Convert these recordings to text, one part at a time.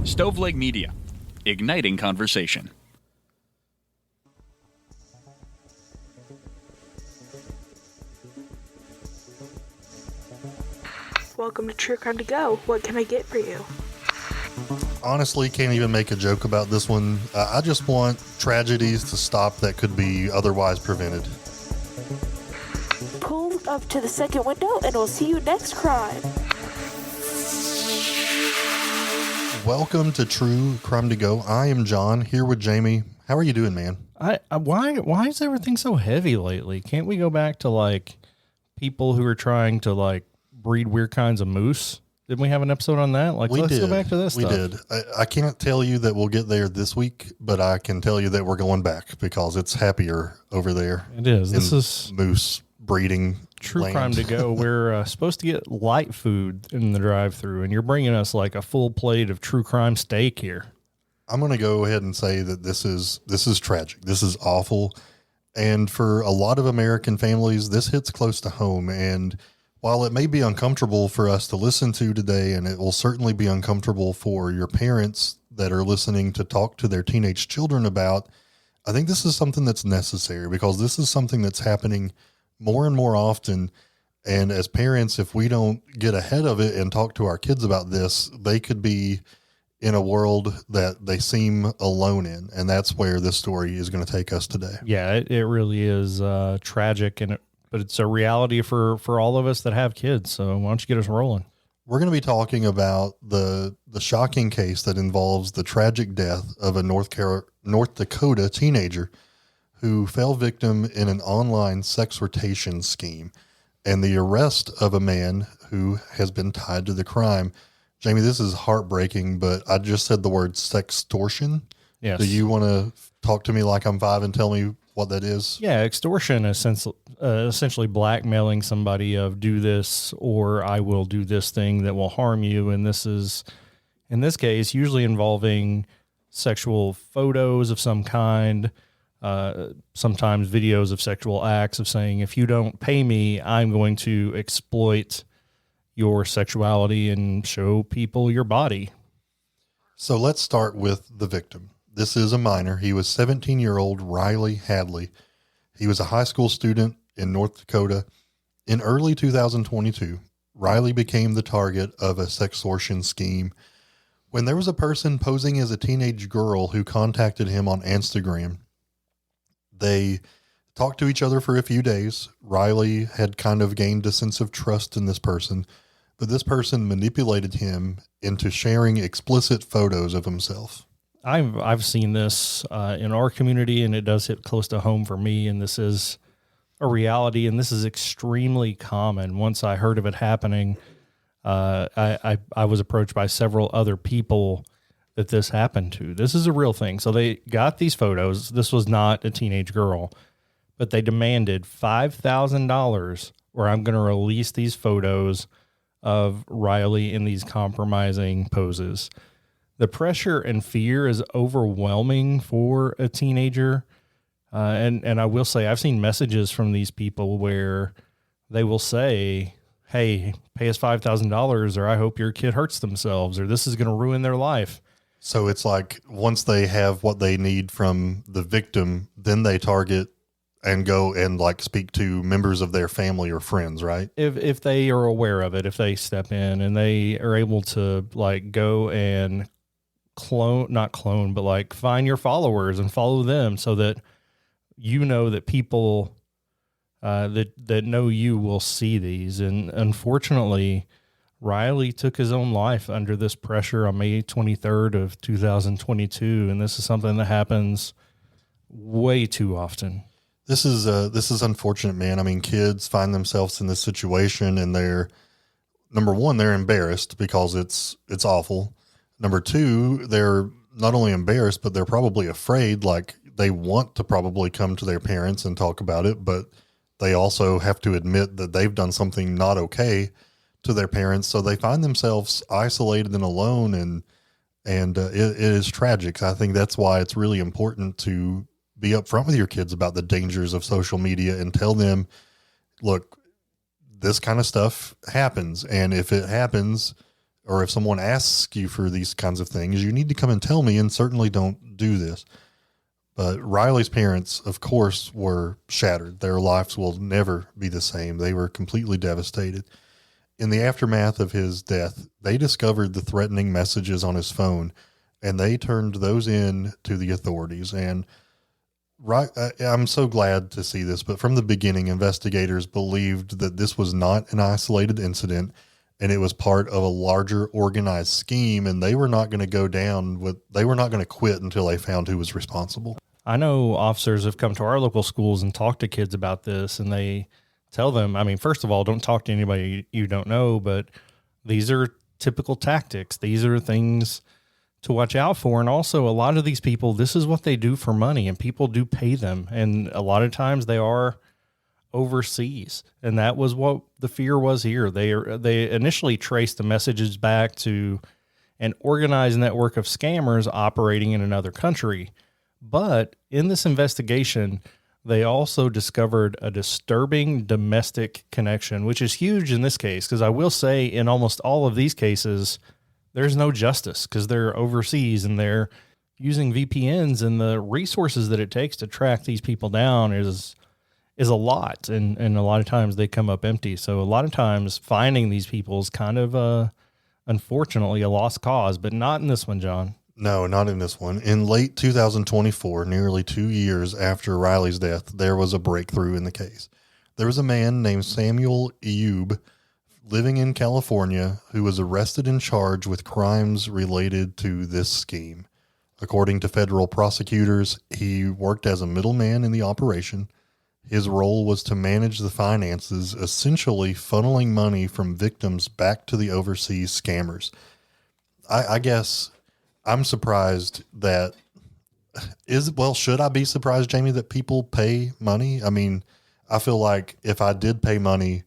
Stoveleg Media, igniting conversation. Welcome to True Crime to Go. What can I get for you? Honestly, can't even make a joke about this one. I just want tragedies to stop that could be otherwise prevented. Pull up to the second window and we'll see you next crime. Welcome to True Crime to Go. I am John, here with Jamie. How are you doing, man? Why is everything so heavy lately? Can't we go back to like people who are trying to like breed weird kinds of moose? Didn't we have an episode on that? Like, let's go back to this stuff. We did. I can't tell you that we'll get there this week, but I can tell you that we're going back because it's happier over there. It is. This is moose breeding. True land. Crime to Go. We're supposed to get light food in the drive-thru, and you're bringing us like a full plate of true crime steak here. I'm going to go ahead and say that this is tragic. This is awful. And for a lot of American families, this hits close to home. And while it may be uncomfortable for us to listen to today, and it will certainly be uncomfortable for your parents that are listening to talk to their teenage children about, I think this is something that's necessary because this is something that's happening more and more often. And as parents, if we don't get ahead of it and talk to our kids about this, they could be in a world that they seem alone in. And that's where this story is going to take us today. Yeah, it really is tragic, but it's a reality for all of us that have kids. So why don't you get us rolling? We're going to be talking about the shocking case that involves the tragic death of a North Dakota teenager who fell victim in an online sextortion scheme and the arrest of a man who has been tied to the crime. Jamie, this is heartbreaking, but I just said the word sextortion. Yes. Do you want to talk to me like I'm five and tell me what that is? Yeah, extortion is essentially blackmailing somebody of do this or I will do this thing that will harm you. And this is, in this case, usually involving sexual photos of some kind, sometimes videos of sexual acts of saying, if you don't pay me, I'm going to exploit your sexuality and show people your body. So let's start with the victim. This is a minor. He was 17-year-old Riley Hadley. He was a high school student in North Dakota. In early 2022, Riley became the target of a sextortion scheme when there was a person posing as a teenage girl who contacted him on Instagram. They talked to each other for a few days. Riley had kind of gained a sense of trust in this person, but this person manipulated him into sharing explicit photos of himself. I've seen this in our community, and it does hit close to home for me. And this is a reality, and this is extremely common. Once I heard of it happening, I was approached by several other people that this happened to. This is a real thing. So they got these photos. This was not a teenage girl, but they demanded $5,000, or I'm going to release these photos of Riley in these compromising poses. The pressure and fear is overwhelming for a teenager. And I will say, I've seen messages from these people where they will say, hey, pay us $5,000, or I hope your kid hurts themselves, or this is going to ruin their life. So it's like once they have what they need from the victim, then they target and go and like speak to members of their family or friends, right? If they are aware of it, if they step in and they are able to like go and not clone, but like find your followers and follow them so that you know that people that know you will see these. And unfortunately, Riley took his own life under this pressure on May 23rd of 2022. And this is something that happens way too often. This is unfortunate, man. I mean, kids find themselves in this situation and they're, number one, they're embarrassed because it's awful. Number two, they're not only embarrassed, but they're probably afraid. Like they want to probably come to their parents and talk about it, but they also have to admit that they've done something not okay to their parents. So they find themselves isolated and alone. And it is tragic. I think that's why it's really important to be upfront with your kids about the dangers of social media and tell them, look, this kind of stuff happens. And if it happens, or if someone asks you for these kinds of things, you need to come and tell me, and certainly don't do this. But Riley's parents, of course, were shattered. Their lives will never be the same. They were completely devastated. In the aftermath of his death, they discovered the threatening messages on his phone, and they turned those in to the authorities. And I'm so glad to see this, but from the beginning, investigators believed that this was not an isolated incident, and it was part of a larger organized scheme, and they were not going to they were not going to quit until they found who was responsible. I know officers have come to our local schools and talked to kids about this, and they tell them, I mean, first of all, don't talk to anybody you don't know, but these are typical tactics. These are things to watch out for. And also, a lot of these people, this is what they do for money, and people do pay them. And a lot of times they are overseas. And that was what the fear was here. They initially traced the messages back to an organized network of scammers operating in another country. But in this investigation, they also discovered a disturbing domestic connection, which is huge in this case, because I will say in almost all of these cases, there's no justice because they're overseas and they're using VPNs, and the resources that it takes to track these people down is a lot. And a lot of times they come up empty. So a lot of times finding these people is kind of unfortunately a lost cause, but not in this one, John. No, not in this one. In late 2024, nearly 2 years after Riley's death, there was a breakthrough in the case. There was a man named Samuel Ebube living in California who was arrested and charged with crimes related to this scheme. According to federal prosecutors, he worked as a middleman in the operation. His role was to manage the finances, essentially funneling money from victims back to the overseas scammers. I guess I'm surprised that should I be surprised, Jamie, that people pay money? I mean, I feel like if I did pay money,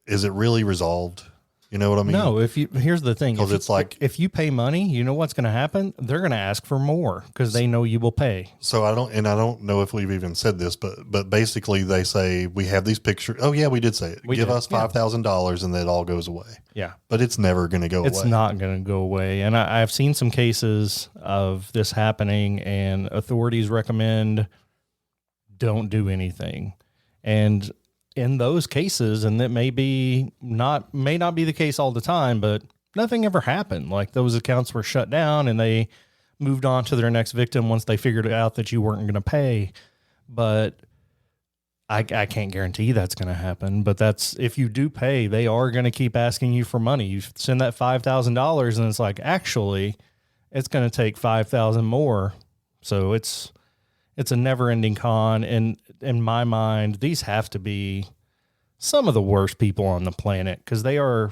is it really resolved? You know what I mean? No, here's the thing. Because it's like, if you pay money, you know what's going to happen? They're going to ask for more because they know you will pay. So I don't know if we've even said this, but basically they say, we have these pictures. Oh yeah, we did say it. Give us $5,000 and that all goes away. Yeah. But it's never going to go away. It's not going to go away. And I've seen some cases of this happening, and authorities recommend don't do anything. And in those cases, and that may not be the case all the time, but nothing ever happened. Like, those accounts were shut down and they moved on to their next victim once they figured out that you weren't going to pay. But I can't guarantee that's going to happen. But that's, if you do pay, they are going to keep asking you for money. You send that $5,000 and it's like, actually, it's going to take $5,000 more. So it's a never ending con. And in my mind, these have to be some of the worst people on the planet, because they are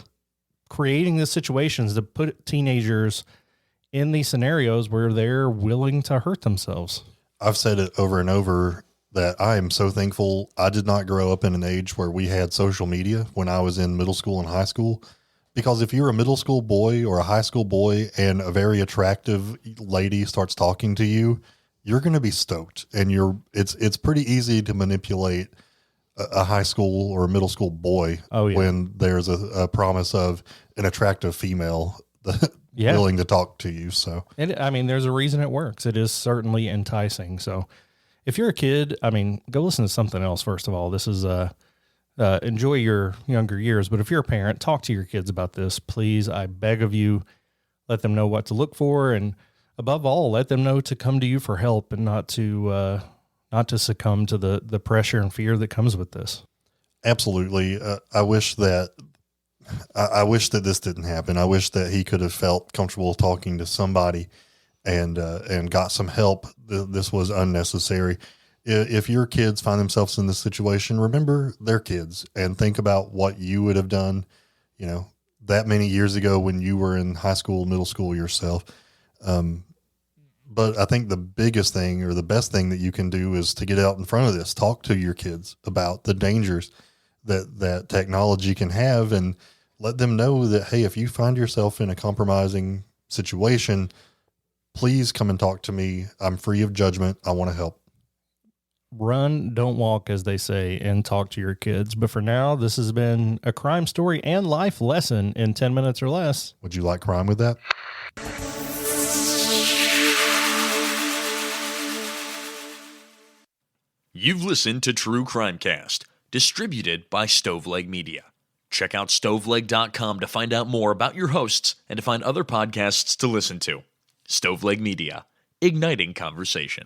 creating the situations to put teenagers in these scenarios where they're willing to hurt themselves. I've said it over and over that I am so thankful I did not grow up in an age where we had social media when I was in middle school and high school. Because if you're a middle school boy or a high school boy and a very attractive lady starts talking to you, you're going to be stoked, and it's pretty easy to manipulate a high school or a middle school boy when there's a promise of an attractive female willing to talk to you. So, I mean, there's a reason it works. It is certainly enticing. So if you're a kid, I mean, go listen to something else. First of all, this is enjoy your younger years, but if you're a parent, talk to your kids about this, please. I beg of you, let them know what to look for, and above all, let them know to come to you for help and not to succumb to the pressure and fear that comes with this. Absolutely. I wish that this didn't happen. I wish that he could have felt comfortable talking to somebody and got some help. This was unnecessary. If your kids find themselves in this situation, remember they're kids and think about what you would have done, that many years ago when you were in high school, middle school yourself. But I think the biggest thing or the best thing that you can do is to get out in front of this, talk to your kids about the dangers that technology can have, and let them know that, hey, if you find yourself in a compromising situation, please come and talk to me. I'm free of judgment. I want to help. run, don't walk, as they say, and talk to your kids. But for now, this has been a crime story and life lesson in 10 minutes or less. Would you like crime with that? You've listened to True Crimecast, distributed by Stoveleg Media. Check out stoveleg.com to find out more about your hosts and to find other podcasts to listen to. Stoveleg Media, igniting conversation.